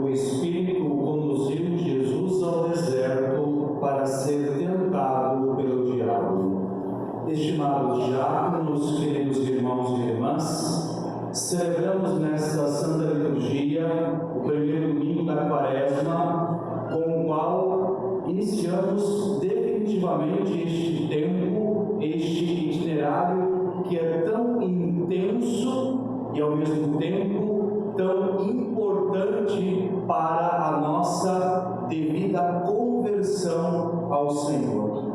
O Espírito conduziu Jesus ao deserto para ser tentado pelo diabo. Estimados diáconos, queridos irmãos e irmãs, celebramos nesta Santa Liturgia o primeiro domingo da Quaresma, com o qual iniciamos definitivamente este tempo, este itinerário que é tão intenso e ao mesmo tempo tão importante para a nossa devida conversão ao Senhor.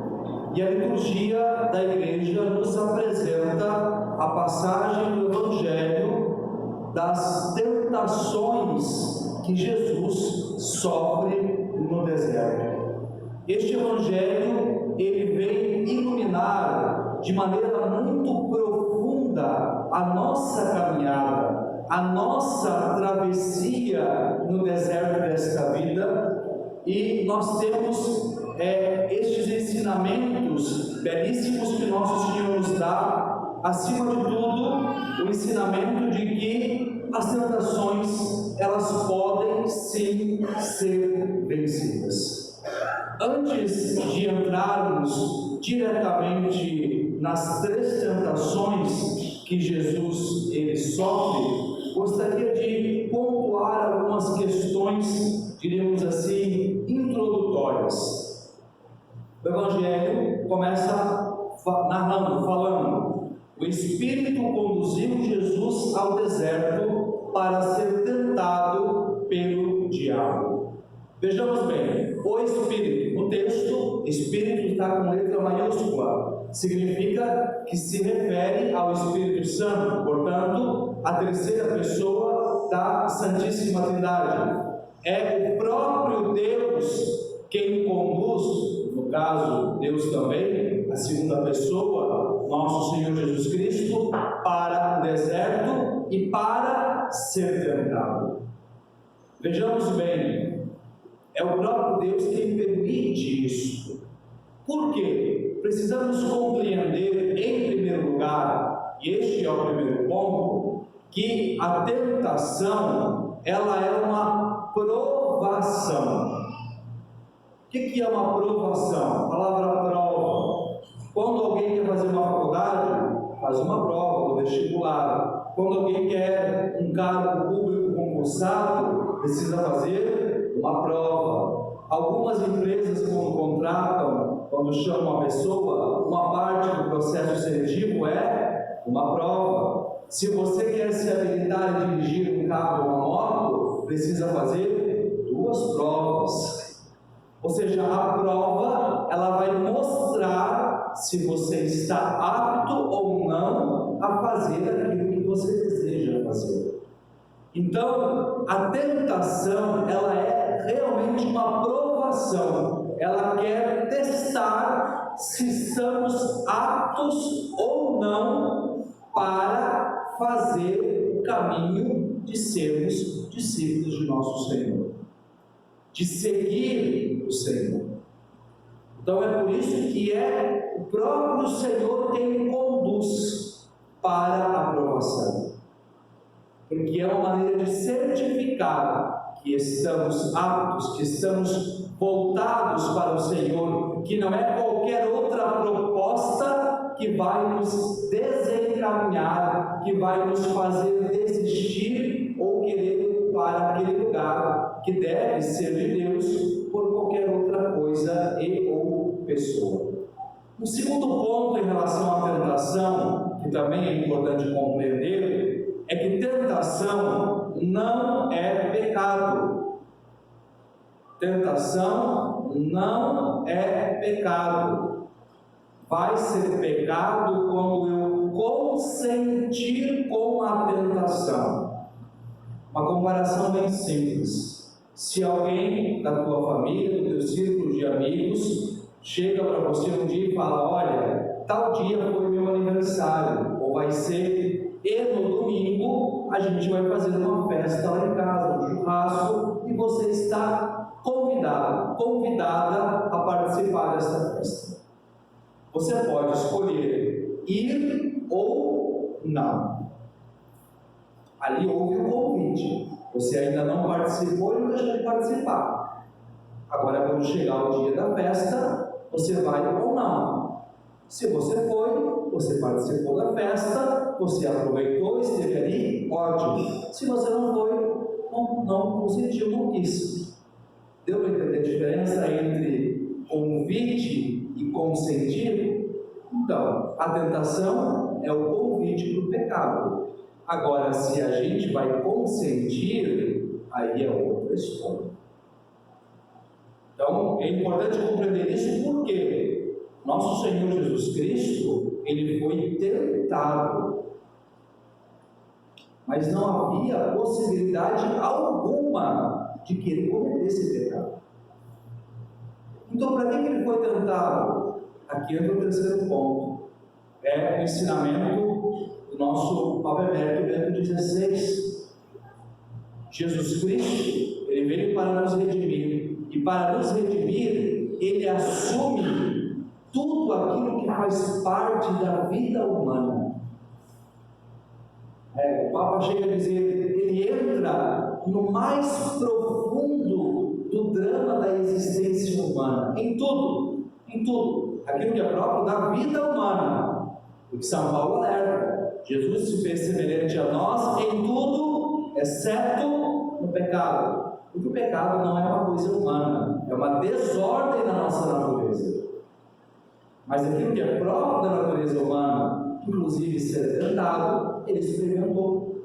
E a liturgia da Igreja nos apresenta a passagem do Evangelho das tentações que Jesus sofre no deserto. Este Evangelho, ele vem iluminar de maneira muito profunda a nossa caminhada, a nossa travessia no deserto desta vida, e nós temos estes ensinamentos belíssimos que nosso Senhor nos dá. Acima de tudo, o ensinamento de que as tentações, elas podem sim ser vencidas. Antes de entrarmos diretamente nas três tentações que Jesus ele sofre, gostaria de pontuar algumas questões, diríamos assim, introdutórias. O Evangelho começa falando: o Espírito conduziu Jesus ao deserto para ser tentado pelo diabo. Vejamos bem, o Espírito, no texto, Espírito está com letra maiúscula, significa que se refere ao Espírito Santo, portanto, a terceira pessoa da Santíssima Trindade. É o próprio Deus quem conduz, no caso, Deus também, a segunda pessoa, nosso Senhor Jesus Cristo, para o deserto e para ser tentado. Vejamos bem, é o próprio Deus quem permite isso. Por quê? Precisamos compreender, em primeiro lugar, e este é o primeiro ponto, que a tentação, ela é uma provação. O que é uma provação? A palavra prova. Quando alguém quer fazer uma faculdade, faz uma prova, o vestibular. Quando alguém quer um cargo público concursado, precisa fazer uma prova. Algumas empresas, quando contratam, quando chamam uma pessoa, uma parte do processo seletivo é uma prova. Se você quer se habilitar a dirigir um carro ou uma moto, precisa fazer 2 provas. Ou seja, a prova, ela vai mostrar se você está apto ou não a fazer aquilo que você deseja fazer. Então, a tentação, ela é realmente uma provação. Ela quer testar se estamos aptos ou não para fazer o caminho de sermos discípulos de nosso Senhor, de seguir o Senhor. Então é por isso que é o próprio Senhor quem conduz para a aprovação, porque é uma maneira de certificar que estamos aptos, que estamos voltados para o Senhor, que não é qualquer outra proposta que vai nos desencaminhar, que vai nos fazer desistir ou querer para aquele lugar que deve ser de Deus por qualquer outra coisa e ou pessoa. Um segundo ponto em relação à tentação, que também é importante compreender, é que tentação não é pecado. Tentação não é pecado. Vai ser pecado quando eu consentir com a tentação. Uma comparação bem simples. Se alguém da tua família, do teu círculo de amigos, chega para você um dia e fala: olha, tal dia foi meu aniversário, ou vai ser, e no domingo a gente vai fazer uma festa lá em casa, um churrasco, e você está convidada a participar dessa festa. Você pode escolher ir ou não. Ali houve um convite. Você ainda não participou e não deixou de participar. Agora, quando chegar o dia da festa, você vai ou não. Se você foi, você participou da festa, você aproveitou, esteve ali, ótimo. Se você não foi, não consentiu, não quis. Deu para entender a diferença entre convite e consentir? Então, a tentação é o convite para o pecado. Agora, se a gente vai consentir, aí é outra história. Então, é importante compreender isso porque nosso Senhor Jesus Cristo, ele foi tentado, mas não havia possibilidade alguma de que ele cometesse pecado. Então, para que ele foi tentado? Aqui entra o terceiro ponto. É o ensinamento do nosso Papa Emérito Bento XVI. Jesus Cristo, ele veio para nos redimir. E para nos redimir, ele assume tudo aquilo que faz parte da vida humana. O Papa chega a dizer, ele entra no mais profundo do drama da existência humana, em tudo, aquilo que é próprio da vida humana. O que São Paulo alerta, Jesus se fez semelhante a nós em tudo, exceto no pecado. Porque o pecado não é uma coisa humana, é uma desordem na nossa natureza. Mas aquilo que é próprio da natureza humana, inclusive ser tentado, ele experimentou.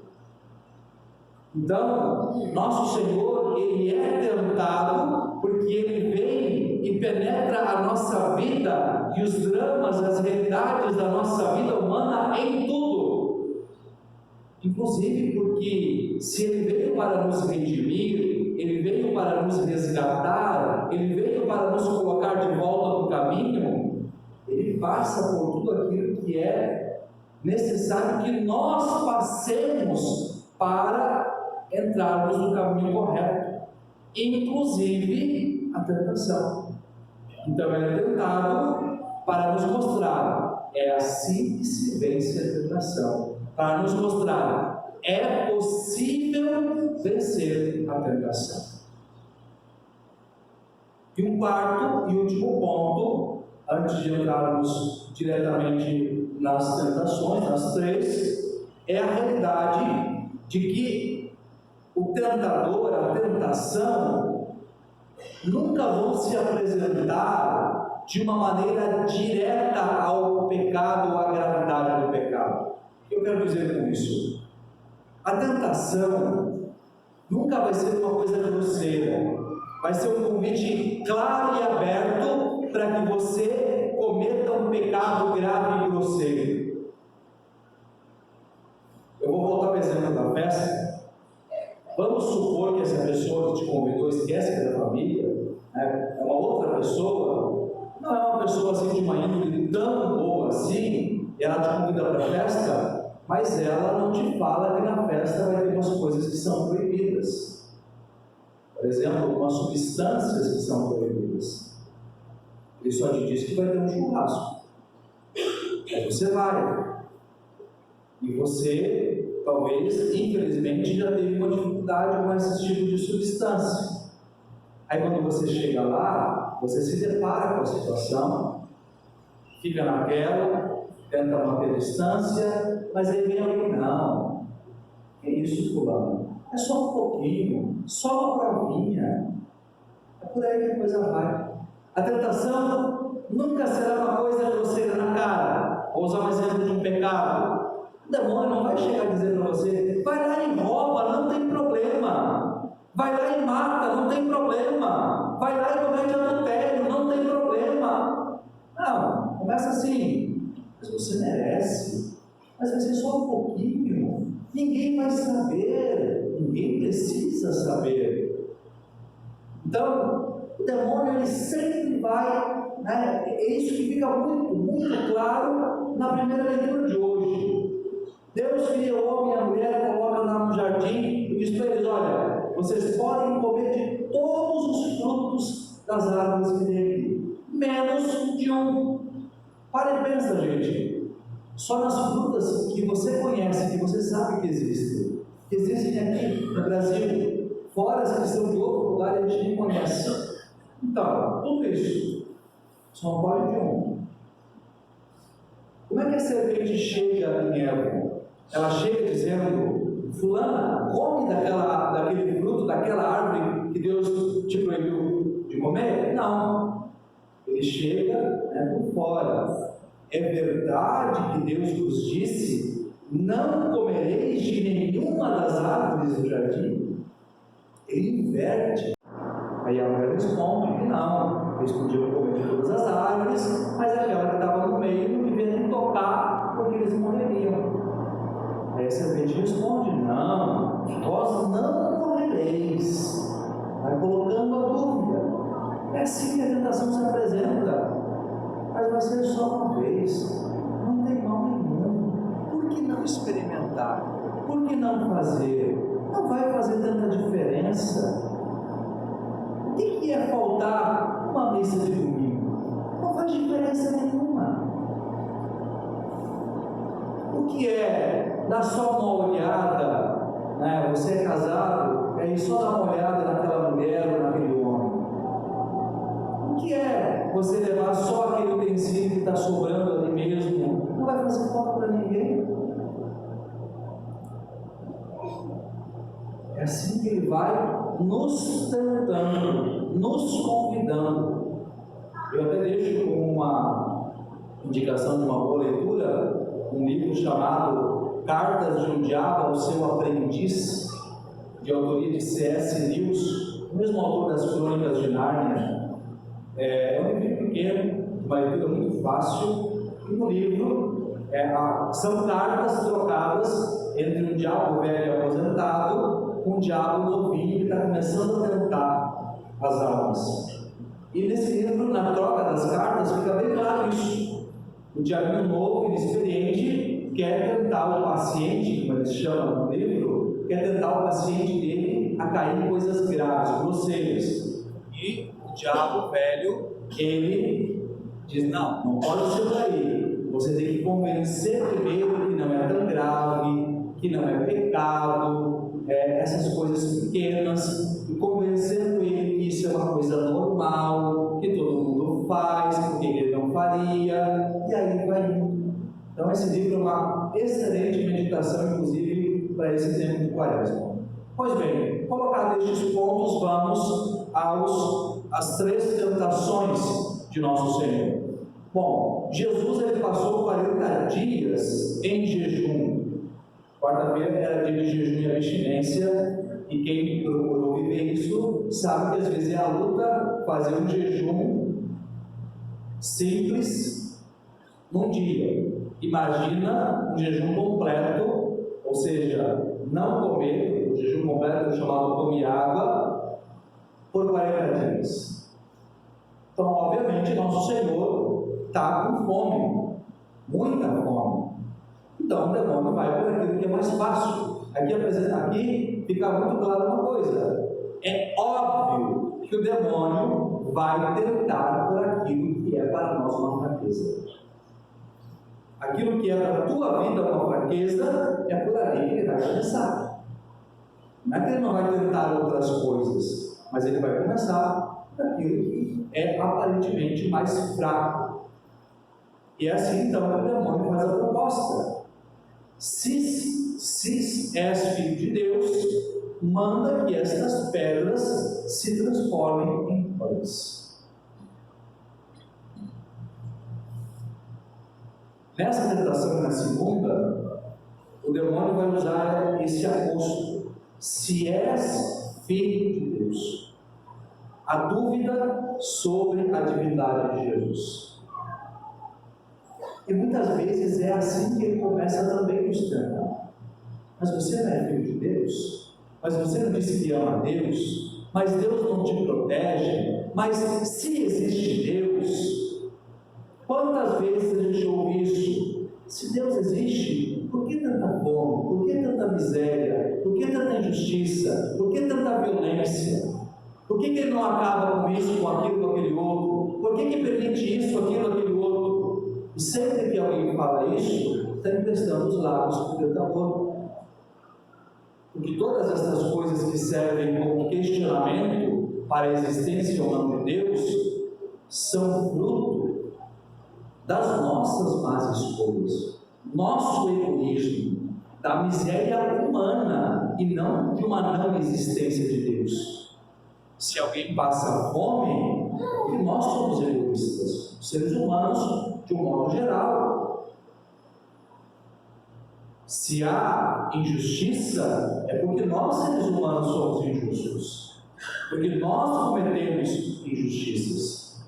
Então, nosso Senhor, ele é tentado porque ele vem e penetra a nossa vida e os dramas, as realidades da nossa vida humana em tudo. Inclusive porque se ele veio para nos redimir, ele veio para nos resgatar, ele veio para nos colocar de volta no caminho, ele passa por tudo aquilo que é necessário que nós passemos para entrarmos no caminho correto, inclusive a tentação. Então ele é tentado para nos mostrar, é assim que se vence a tentação, para nos mostrar, é possível vencer a tentação. E um quarto e último ponto, antes de entrarmos diretamente nas tentações, nas três, é a realidade de que o tentador, a tentação, nunca vão se apresentar de uma maneira direta ao pecado ou à gravidade do pecado. O que eu quero dizer com isso? A tentação nunca vai ser uma coisa grosseira, vai ser um convite claro e aberto para que você cometa um pecado grave e grosseiro. Eu vou voltar ao exemplo da festa. Vamos supor que essa pessoa que te convidou esquece que é da família, né? É uma outra pessoa, não é uma pessoa assim de uma índole tão boa assim, ela te convida para a festa, mas ela não te fala que na festa vai ter umas coisas que são proibidas. Por exemplo, algumas substâncias que são proibidas. Ele só te diz que vai ter um churrasco. Aí você vai. E você, talvez, infelizmente, já teve uma dificuldade com esse tipo de substância. Aí quando você chega lá, você se depara com a situação, fica naquela, tenta manter distância, mas aí vem alguém, não, que isso, fulano? É só um pouquinho, só uma provinha. É por aí que a coisa vai. A tentação nunca será uma coisa grosseira na cara. Vou usar um exemplo de um pecado. O demônio não vai chegar a dizer para você, vai lá e rouba, não tem problema. Vai lá e mata, não tem problema. Vai lá e comete adultério, não tem problema. Não, começa assim, mas você merece. Mas vai ser só um pouquinho. Ninguém vai saber, ninguém precisa saber. Então, o demônio ele sempre vai, né? É isso que fica muito claro na primeira leitura de hoje. Deus cria o homem e a mulher, coloca lá no jardim e diz para eles, olha, vocês podem comer de todos os frutos das árvores que tem aqui, menos de um. Para e pensa, gente. Só nas frutas que você conhece, que você sabe que existem, que existem aqui no Brasil, fora as que são de outro lugar e a gente nem conhece. Então, tudo isso só não pode de um. Como é que a serpente chega em Eva? Ela chega dizendo: fulana, come daquele fruto, daquela árvore que Deus te proibiu de comer? Não. Ele chega por fora. É verdade que Deus nos disse: não comereis de nenhuma das árvores do jardim? Ele inverte. Aí a mulher responde que não, eles podiam comer de todas as árvores, mas aquela que estava no meio não devia nem tocar, porque eles morreriam. Aí a serpente responde: não, vós não morrereis. Vai colocando a dúvida. É assim que a tentação se apresenta, mas vai ser só uma vez, não tem mal nenhum. Por que não experimentar? Por que não fazer? Não vai fazer tanta diferença. O que é faltar uma missa de domingo? Não faz diferença nenhuma. O que é dar só uma olhada, você é casado, é ir só dar uma olhada naquela mulher ou naquele homem? O que é você levar só aquele utensílio que está sobrando ali mesmo? Não vai fazer falta para ninguém. É assim que ele vai nos tentando, nos convidando. Eu até deixo como uma indicação de uma boa leitura um livro chamado Cartas de um Diabo ao Seu Aprendiz, de autoria de C.S. Lewis, o mesmo autor das Crônicas de Nárnia. É um livro pequeno, uma leitura muito fácil, e no livro são cartas trocadas entre um diabo velho aposentado com um diabo novinho que está começando a tentar as almas. E nesse livro, na troca das cartas, fica bem claro isso. O diabinho novo, inexperiente, quer tentar o paciente, como eles chamam no livro, quer tentar o paciente dele a cair em coisas graves, grosseiras. E o diabo velho, ele diz: não pode ser por aí. Você tem que convencer primeiro que não é tão grave, que não é pecado, essas coisas pequenas, e convencendo ele que isso é uma coisa normal, que todo mundo faz, porque ele não faria, e aí vai indo. Então esse livro é uma excelente meditação, inclusive, para esse tempo de Quaresma. Pois bem, colocados estes pontos, vamos às 3 tentações de Nosso Senhor. Bom, Jesus ele passou 40 dias em jejum. Quarta-feira era dia de jejum e abstinência, e quem procurou viver isso sabe que às vezes é a luta fazer um jejum simples num dia. Imagina um jejum completo, ou seja, não comer. O jejum completo é chamado come água por 40 dias. Então, obviamente, Nosso Senhor está com fome, muita fome. Então o demônio vai por aquilo que é mais fácil. Aqui fica muito claro uma coisa: é óbvio que o demônio vai tentar por aquilo que é para nós uma fraqueza. Aquilo que é para a tua vida uma fraqueza, é por ali que ele vai começar. Não é que ele não vai tentar outras coisas, mas ele vai começar por aquilo que é aparentemente mais fraco. E é assim então que o demônio faz a proposta: se és filho de Deus, manda que estas pedras se transformem em pães. Nessa tentação, na segunda, o demônio vai usar esse aposto: se és filho de Deus. A dúvida sobre a divindade de Jesus. E muitas vezes é assim que ele começa também nos tentar. Mas você não é filho de Deus? Mas você não disse que ama a Deus? Mas Deus não te protege? Mas se existe Deus, quantas vezes a gente ouve isso? Se Deus existe, por que tanta fome? Por que tanta miséria? Por que tanta injustiça? Por que tanta violência? Por que ele não acaba com isso, com aquilo, com aquele outro? Por que permite isso, aquilo, aquele outro? E sempre que alguém fala isso, está emprestando os lábios para o tentador. O porque todas essas coisas que servem como questionamento para a existência ou não de Deus são fruto das nossas más escolhas, nosso egoísmo, da miséria humana e não de uma não existência de Deus. Se alguém passa fome, é porque nós somos egoístas, seres humanos de um modo geral. Se há injustiça, é porque nós, seres humanos, somos injustos, porque nós cometemos injustiças.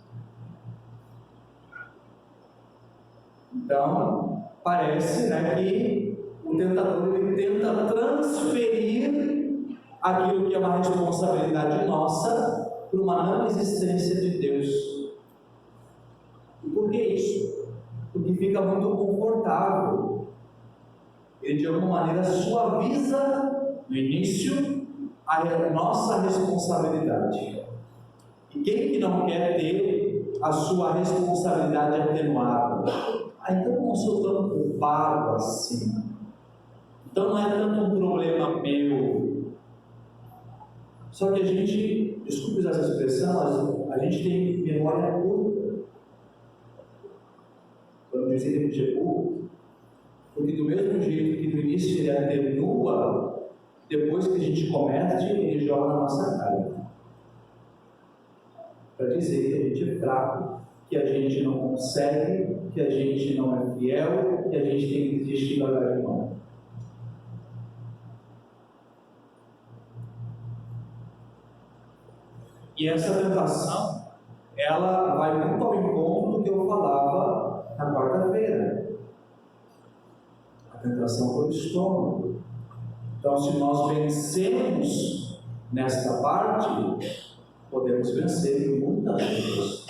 Então, parece, que o tentador ele tenta transferir aquilo que é uma responsabilidade nossa para uma não existência de Deus. E por que isso? Porque fica muito confortável. Ele de alguma maneira suaviza no início a nossa responsabilidade. E quem que não quer ter a sua responsabilidade atenuada? Então não sou tão culpado assim. Então não é tanto um problema meu. Só que a gente, desculpe usar essa expressão, mas a gente tem memória curta. Quando eu dizer que é curto, porque do mesmo jeito que no início ele atenua, depois que a gente comete, ele joga na nossa cara. Para dizer que a gente é fraco, que a gente não consegue, que a gente não é fiel, que a gente tem que desistir da largar de mão. E essa tentação, ela vai muito ao encontro do que eu falava na quarta-feira. A tentação foi o estômago. Então, se nós vencemos nesta parte, podemos vencer em muitas coisas.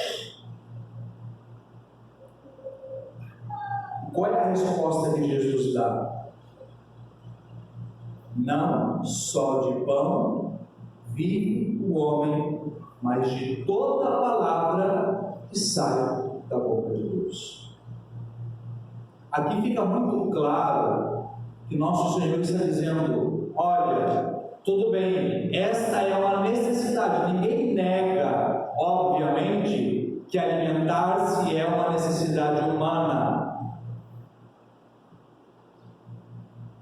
Qual é a resposta que Jesus dá? Não só de pão vive o homem, mas de toda a palavra que sai da boca de Deus. Aqui fica muito claro que nosso Senhor está dizendo: olha, tudo bem, esta é uma necessidade, ninguém nega, obviamente, que alimentar-se é uma necessidade humana.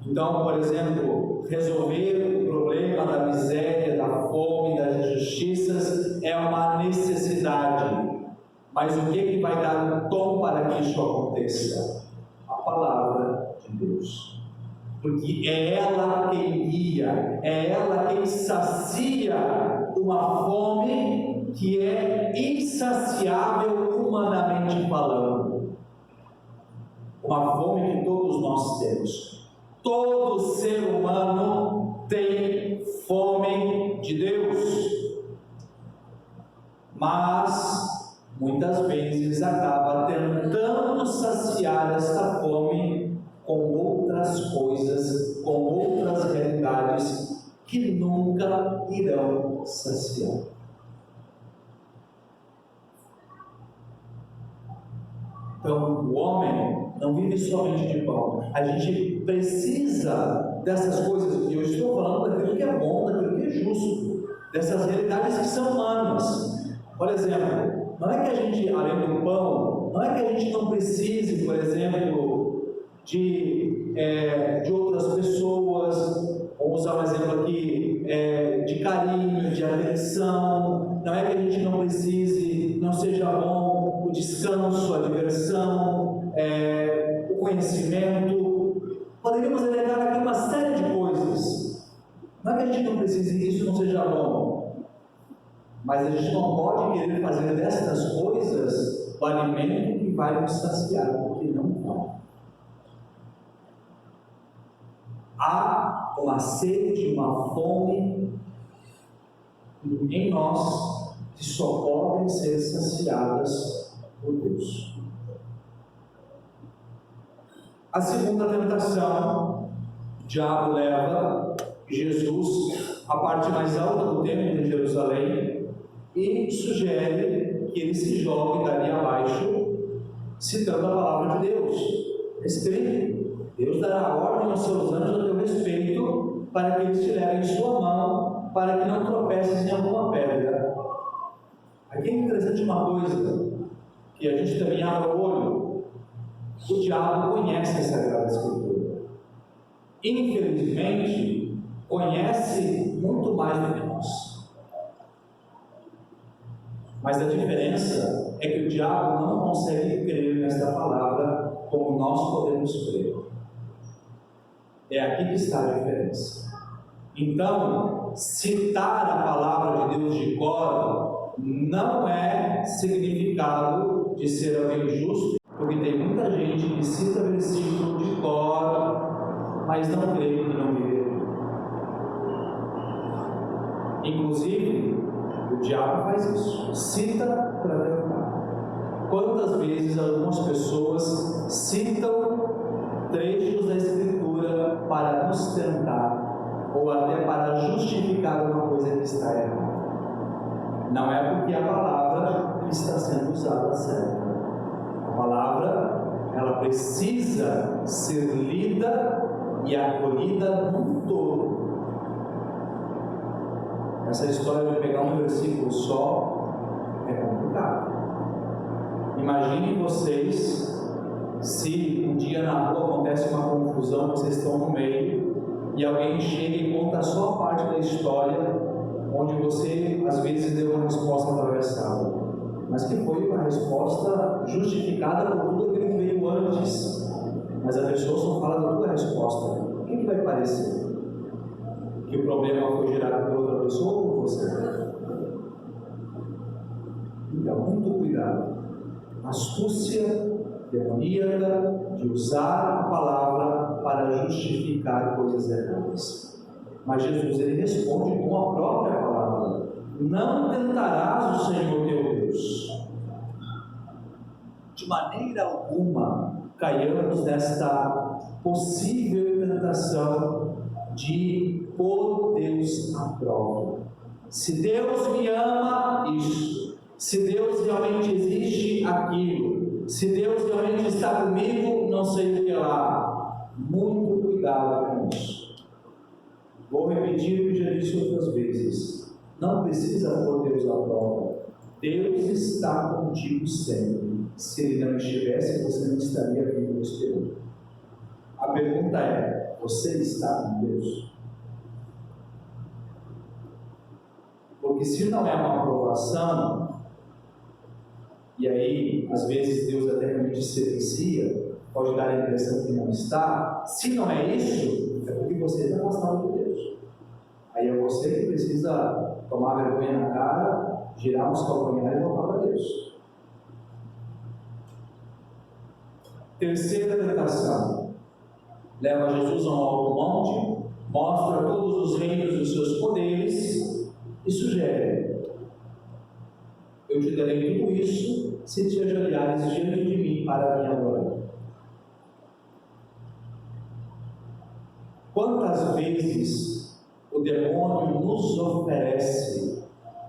Então, por exemplo, resolver o problema da miséria, da fome, das injustiças é uma necessidade. Mas o que vai dar um tom para que isso aconteça? A palavra de Deus. Porque é ela quem guia, é ela quem sacia uma fome que é insaciável humanamente falando. Uma fome que todos nós temos. Todo ser humano tem fome de Deus, mas muitas vezes acaba tentando saciar esta fome com outras coisas, com outras realidades que nunca irão saciar. Então, o homem não vive somente de pão. A gente precisa dessas coisas, e eu estou falando daquilo que é bom, daquilo que é justo, dessas realidades que são humanas. Por exemplo, não é que a gente, além do pão, não é que a gente não precise, por exemplo, de outras pessoas. Vamos usar um exemplo aqui, de carinho, de atenção. Não é que a gente não precise, não seja bom o descanso, a diversão, o conhecimento. Poderíamos elevar aqui uma série de coisas. Não é que a gente não precise que isso não seja bom, mas a gente não pode querer fazer destas coisas o alimento que vai nos saciar, porque não vai. Há uma sede, uma fome em nós que só podem ser saciadas por Deus. A segunda tentação, o diabo leva Jesus à parte mais alta do templo de Jerusalém e sugere que ele se jogue dali abaixo, citando a palavra de Deus. Respeite. Deus dará ordem aos seus anjos a teu respeito para que eles te levem em sua mão, para que não tropeces em alguma pedra. Aqui é interessante uma coisa, que a gente também abre o olho. O diabo conhece a Sagrada Escritura. Infelizmente, conhece muito mais do que nós. Mas a diferença é que o diabo não consegue crer nesta palavra como nós podemos crer. É aqui que está a diferença. Então, citar a palavra de Deus de cor não é significado de ser alguém justo, porque tem muita gente que cita versículo de cor, mas não crê e não vive. Inclusive, o diabo faz isso, cita para derrubar. Quantas vezes algumas pessoas citam trechos da Escritura para nos tentar, ou até para justificar uma coisa que está errada? Não é porque a palavra está sendo usada certa. A palavra, ela precisa ser lida e acolhida num todo. Essa história de pegar um versículo só é complicado. Imaginem vocês se um dia na rua acontece uma confusão, vocês estão no meio e alguém chega e conta só a parte da história onde você às vezes deu uma resposta atravessada, mas que foi uma resposta justificada por tudo aquilo que veio antes, mas a pessoa só fala da tua resposta. O que vai parecer? Que o problema foi gerado por outra pessoa ou por você? Então, muito cuidado. Astúcia demoníaca de usar a palavra para justificar coisas erradas. Mas Jesus, ele responde com a própria palavra: não tentarás o Senhor teu Deus. De maneira alguma caiamos nesta possível tentação de pôr Deus à prova. Se Deus me ama, isso. Se Deus realmente existe, aquilo. Se Deus realmente está comigo, não sei o que lá. Muito cuidado com isso. Vou repetir o que já disse outras vezes. Não precisa pôr Deus à prova. Deus está contigo sempre. Se Ele não estivesse, você não estaria vivo neste mundo. A pergunta é: você está com Deus? Porque se não é uma aprovação, e aí às vezes Deus até realmente silencia, pode dar a impressão que não está. Se não é isso, é porque você está afastado de Deus. Aí é você que precisa tomar vergonha na cara, girar os calcanhares e voltar para Deus. Terceira tentação: leva Jesus a um alto monte, mostra todos os reinos dos seus poderes e sugere: eu te darei tudo isso se te ajoelhares diante de mim para me adorar. Quantas vezes o demônio nos oferece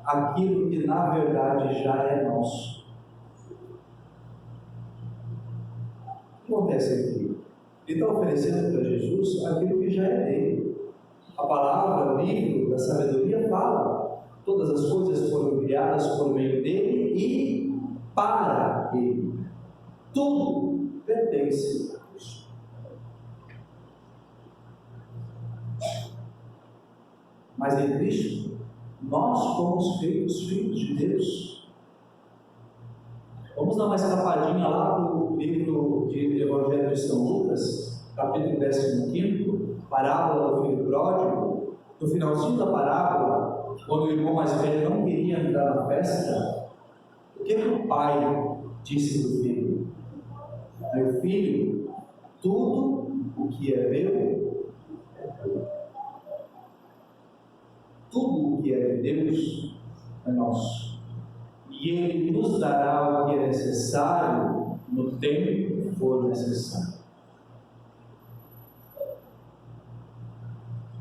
aquilo que na verdade já é nosso? O que acontece aqui? Ele está oferecendo para Jesus aquilo que já é dele. A palavra, o livro da sabedoria fala: todas as coisas foram criadas por meio dele e para ele. Tudo pertence a Cristo. Mas em Cristo, nós fomos feitos filhos de Deus. Vamos dar uma escapadinha lá para o livro de Evangelho de São Lucas, capítulo 15, parábola do filho pródigo. No finalzinho da parábola, quando o irmão mais velho não queria entrar na festa, o que o pai disse para o filho? Meu filho, tudo o que é meu é teu. Tudo o que é de Deus é nosso. E Ele nos dará o que é necessário no tempo que for necessário.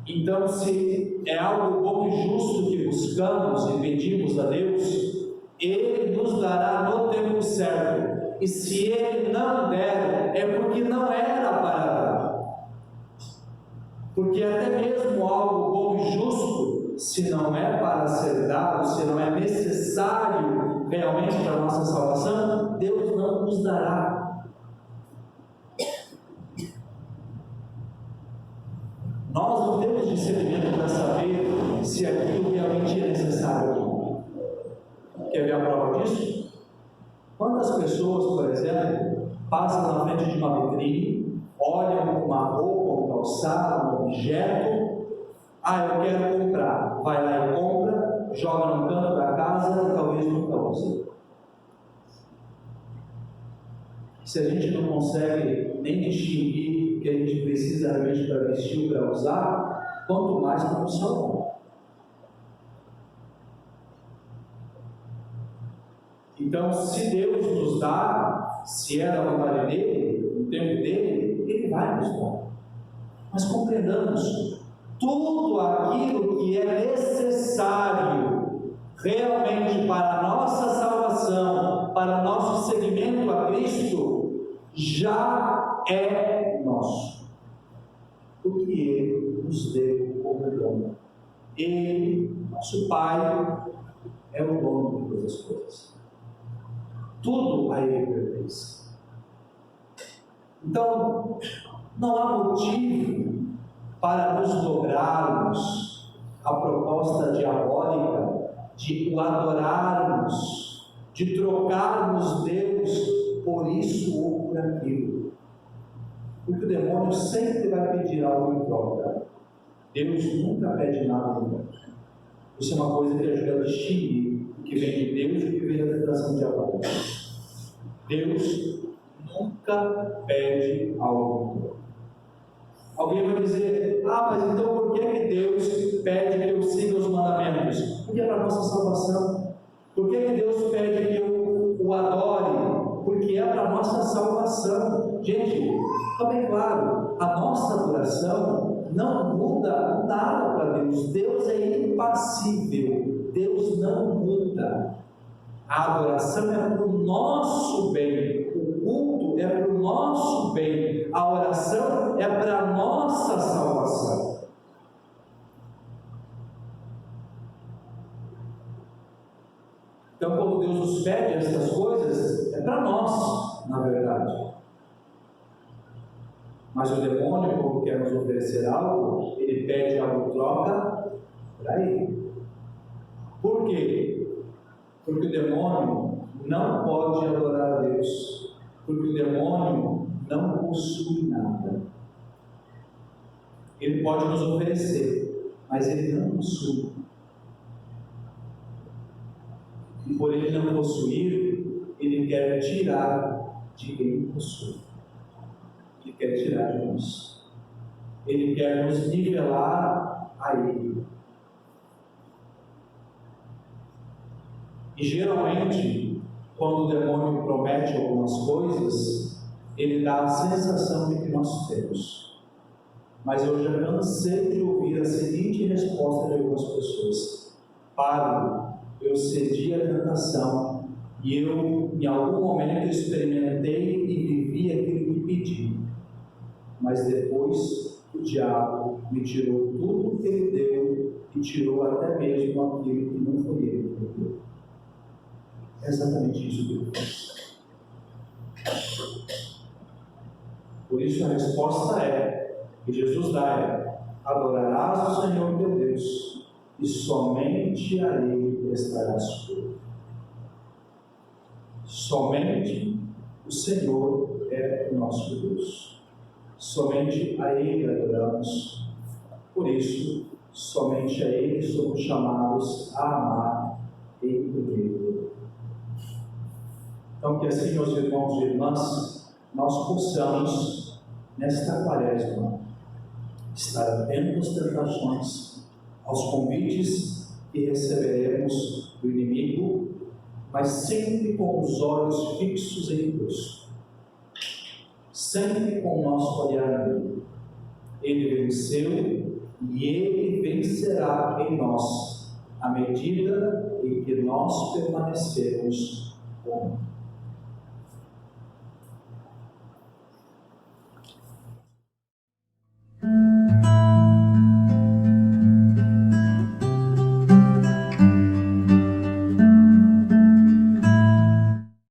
Então, se é algo bom e justo que buscamos e pedimos a Deus, Ele nos dará no tempo certo. E se Ele não der, é porque não era para dar. Porque até mesmo algo bom e justo, se não é para ser dado, se não é necessário realmente para a nossa salvação, Deus não nos dará. Nós não temos discernimento para saber se aquilo realmente é necessário. Quer ver a prova disso? Quantas pessoas, por exemplo, passam na frente de uma vitrine, olham uma roupa, um calçado, um objeto, eu quero comprar, vai lá e compra, joga no canto da casa e talvez nunca use. Se a gente não consegue nem distinguir o que a gente precisa realmente para vestir ou para usar, quanto mais para o salvar. Então, se Deus nos dá, se é da vontade dele, no tempo dele, ele vai nos dar. Mas compreendamos, tudo aquilo que é necessário realmente para a nossa salvação, para o nosso seguimento a Cristo, já é nosso. Porque Ele nos deu como dom. Ele, nosso Pai, é o dono de todas as coisas. Tudo a Ele pertence. Então, não há motivo para nos dobrarmos à proposta diabólica de o adorarmos, de trocarmos Deus por isso ou por aquilo. Porque o demônio sempre vai pedir algo em troca. Deus nunca pede nada em troca. Isso é uma coisa que ajuda a distinguir o que vem de Deus e o que vem da tentação diabólica. Deus nunca pede algo em troca. Alguém vai dizer, mas então por que Deus pede que eu siga os mandamentos? Porque é para a nossa salvação. Por que Deus pede que eu o adore? Porque é para a nossa salvação. Gente, está bem claro, a nossa adoração não muda nada para Deus. Deus é impassível, Deus não muda. A adoração é para o nosso bem, o culto é para o nosso bem, a oração é para a nossa salvação. Então, quando Deus nos pede essas coisas, é para nós, na verdade. Mas o demônio, quando quer nos oferecer algo, ele pede algo em troca para ele. Por quê? Porque o demônio não pode adorar a Deus, porque o demônio não possui nada. Ele pode nos oferecer, mas ele não possui. E por ele não possuir, ele quer tirar de quem possui. Ele quer tirar de nós. Ele quer nos nivelar a ele. E geralmente, quando o demônio promete algumas coisas, ele dá a sensação de que nós temos. Mas eu já cansei de ouvir a seguinte resposta de algumas pessoas: Padre, eu cedi à tentação e eu, em algum momento, experimentei e vivi aquilo que pedi. Mas depois, o diabo me tirou tudo que ele deu e tirou até mesmo aquilo que não foi ele que deu. É exatamente isso que ele faz. Por isso a resposta que Jesus dá adorarás o Senhor teu Deus e somente a Ele prestarás culto. Somente o Senhor é o nosso Deus. Somente a Ele adoramos. Por isso, somente a Ele somos chamados a amar e temer. Então, que assim, meus irmãos e irmãs, nós possamos, nesta quaresma, estar atentos às tentações, aos convites que receberemos do inimigo, mas sempre com os olhos fixos em Deus, sempre com o nosso olhar nele. Ele venceu e Ele vencerá em nós, à medida em que nós permanecermos com Ele.